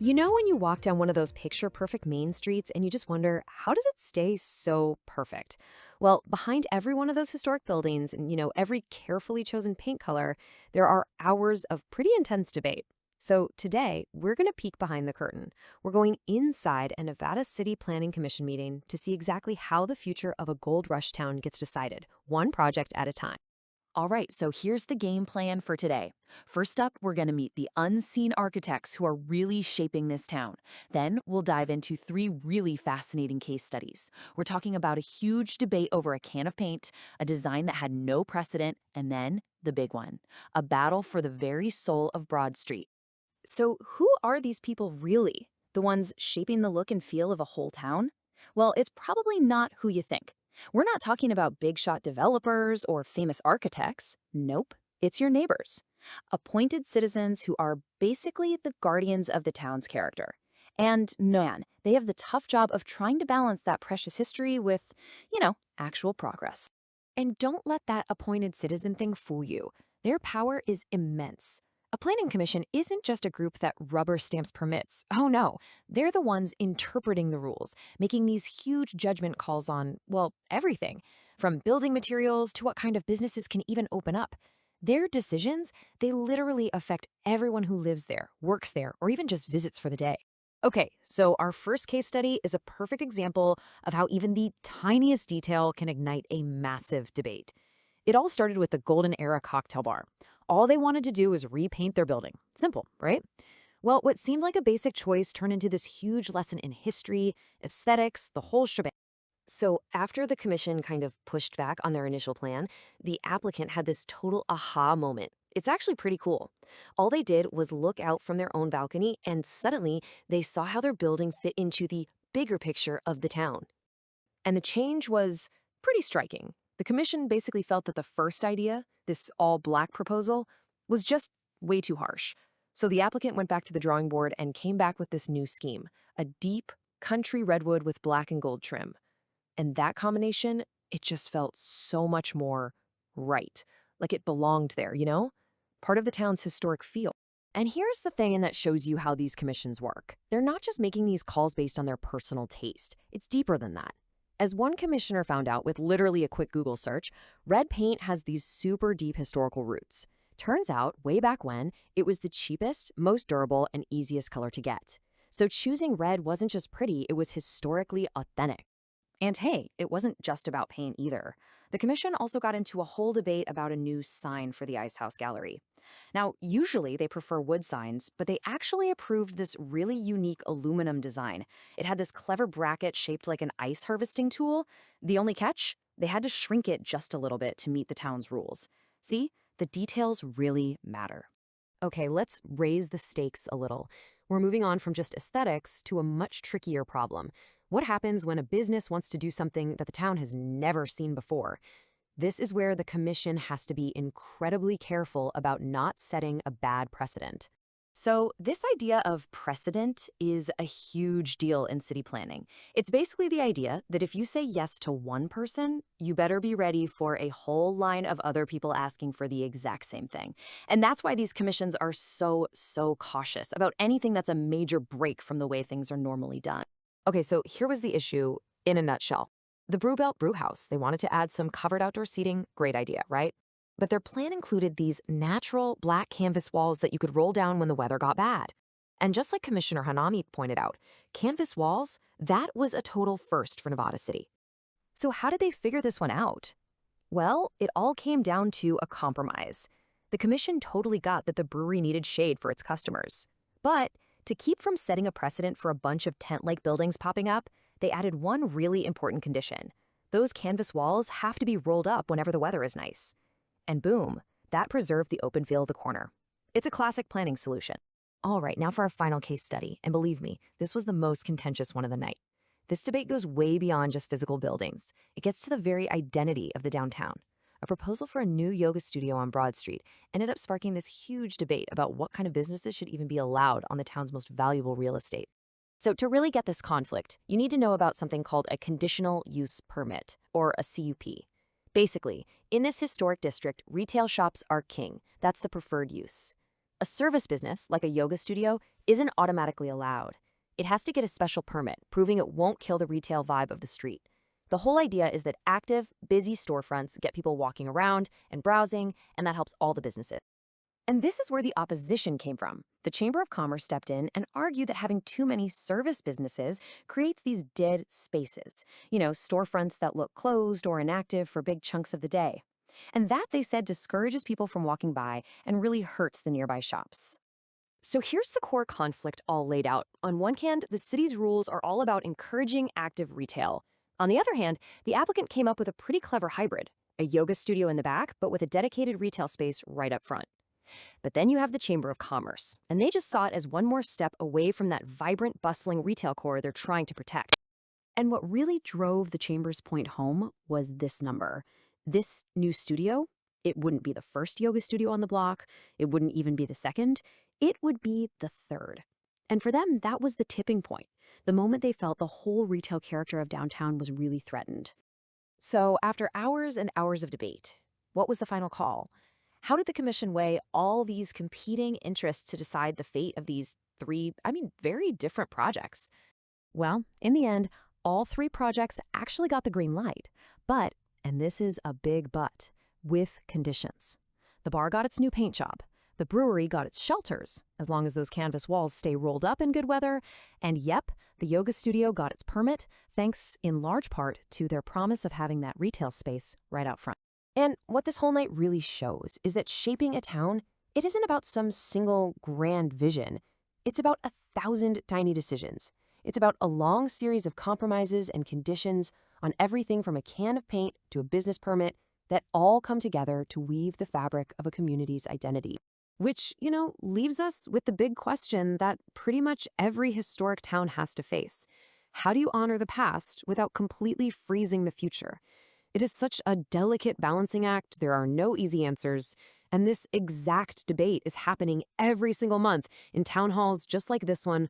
You know when you walk down one of those picture-perfect main streets and you just wonder, how does it stay so perfect? Well, behind every one of those historic buildings and, every carefully chosen paint color, there are hours of pretty intense debate. So today, we're going to peek behind the curtain. We're going inside a Nevada City Planning Commission meeting to see exactly how the future of a gold rush town gets decided, one project at a time. All right, so here's the game plan for today. First up, we're going to meet the unseen architects who are really shaping this town. Then we'll dive into three really fascinating case studies. We're talking about a huge debate over a can of paint, a design that had no precedent, and then the big one, a battle for the very soul of Broad Street. So, who are these people really? The ones shaping the look and feel of a whole town? Well, it's probably not who you think. We're not talking about big shot developers or famous architects. Nope, it's your neighbors. Appointed citizens who are basically the guardians of the town's character. And man, they have the tough job of trying to balance that precious history with, actual progress. And don't let that appointed citizen thing fool you. Their power is immense. A planning commission isn't just a group that rubber stamps permits. Oh no, they're the ones interpreting the rules, making these huge judgment calls on, well, everything, from building materials to what kind of businesses can even open up. Their decisions, they literally affect everyone who lives there, works there, or even just visits for the day. Okay, so our first case study is a perfect example of how even the tiniest detail can ignite a massive debate. It all started with the Golden Era Cocktail Bar. All they wanted to do was repaint their building. Simple, right? Well, what seemed like a basic choice turned into this huge lesson in history, aesthetics, the whole shebang. So, after the commission kind of pushed back on their initial plan, the applicant had this total aha moment. It's actually pretty cool. All they did was look out from their own balcony, and suddenly they saw how their building fit into the bigger picture of the town. And the change was pretty striking. The commission basically felt that the first idea, this all black proposal, was just way too harsh. So the applicant went back to the drawing board and came back with this new scheme, a deep country redwood with black and gold trim. And that combination, it just felt so much more right, like it belonged there, Part of the town's historic feel. And here's the thing, and that shows you how these commissions work. They're not just making these calls based on their personal taste. It's deeper than that. As one commissioner found out with literally a quick Google search, red paint has these super deep historical roots. Turns out, way back when, it was the cheapest, most durable, and easiest color to get. So choosing red wasn't just pretty, it was historically authentic. And hey, it wasn't just about paint either. The commission also got into a whole debate about a new sign for the Ice House Gallery. Now, usually they prefer wood signs, but they actually approved this really unique aluminum design. It had this clever bracket shaped like an ice harvesting tool. The only catch? They had to shrink it just a little bit to meet the town's rules. See, the details really matter. Okay, let's raise the stakes a little. We're moving on from just aesthetics to a much trickier problem. What happens when a business wants to do something that the town has never seen before? This is where the commission has to be incredibly careful about not setting a bad precedent. So, this idea of precedent is a huge deal in city planning. It's basically the idea that if you say yes to one person, you better be ready for a whole line of other people asking for the exact same thing. And that's why these commissions are so cautious about anything that's a major break from the way things are normally done. Okay, so here was the issue in a nutshell. The Brewbelt Brewhouse, they wanted to add some covered outdoor seating. Great idea, right? But their plan included these natural black canvas walls that you could roll down when the weather got bad. And just like Commissioner Hanami pointed out, canvas walls, that was a total first for Nevada City. So how did they figure this one out? Well, it all came down to a compromise. The commission totally got that the brewery needed shade for its customers. But to keep from setting a precedent for a bunch of tent-like buildings popping up, they added one really important condition. Those canvas walls have to be rolled up whenever the weather is nice. And boom, that preserved the open feel of the corner. It's a classic planning solution. All right, now for our final case study. And believe me, this was the most contentious one of the night. This debate goes way beyond just physical buildings. It gets to the very identity of the downtown. A proposal for a new yoga studio on Broad Street ended up sparking this huge debate about what kind of businesses should even be allowed on the town's most valuable real estate. So to really get this conflict, you need to know about something called a conditional use permit, or a CUP. Basically, in this historic district, retail shops are king. That's the preferred use. A service business, like a yoga studio, isn't automatically allowed. It has to get a special permit, proving it won't kill the retail vibe of the street. The whole idea is that active, busy storefronts get people walking around and browsing, and that helps all the businesses. And this is where the opposition came from. The Chamber of Commerce stepped in and argued that having too many service businesses creates these dead spaces, storefronts that look closed or inactive for big chunks of the day. And that, they said, discourages people from walking by and really hurts the nearby shops. So here's the core conflict all laid out. On one hand, the city's rules are all about encouraging active retail. On the other hand, the applicant came up with a pretty clever hybrid, a yoga studio in the back, but with a dedicated retail space right up front. But then you have the Chamber of Commerce, and they just saw it as one more step away from that vibrant, bustling retail core they're trying to protect. And what really drove the Chamber's point home was this number. This new studio, it wouldn't be the first yoga studio on the block, it wouldn't even be the second, it would be the third. And for them, that was the tipping point, the moment they felt the whole retail character of downtown was really threatened. So after hours and hours of debate, what was the final call? How did the commission weigh all these competing interests to decide the fate of these three, very different projects? Well, in the end, all three projects actually got the green light. But, and this is a big but, with conditions. The bar got its new paint job. The brewery got its shelters, as long as those canvas walls stay rolled up in good weather. And yep, the yoga studio got its permit, thanks in large part to their promise of having that retail space right out front. And what this whole night really shows is that shaping a town, it isn't about some single grand vision. It's about 1,000 tiny decisions. It's about a long series of compromises and conditions on everything from a can of paint to a business permit that all come together to weave the fabric of a community's identity. Which, leaves us with the big question that pretty much every historic town has to face. How do you honor the past without completely freezing the future? It is such a delicate balancing act. There are no easy answers. And this exact debate is happening every single month in town halls just like this one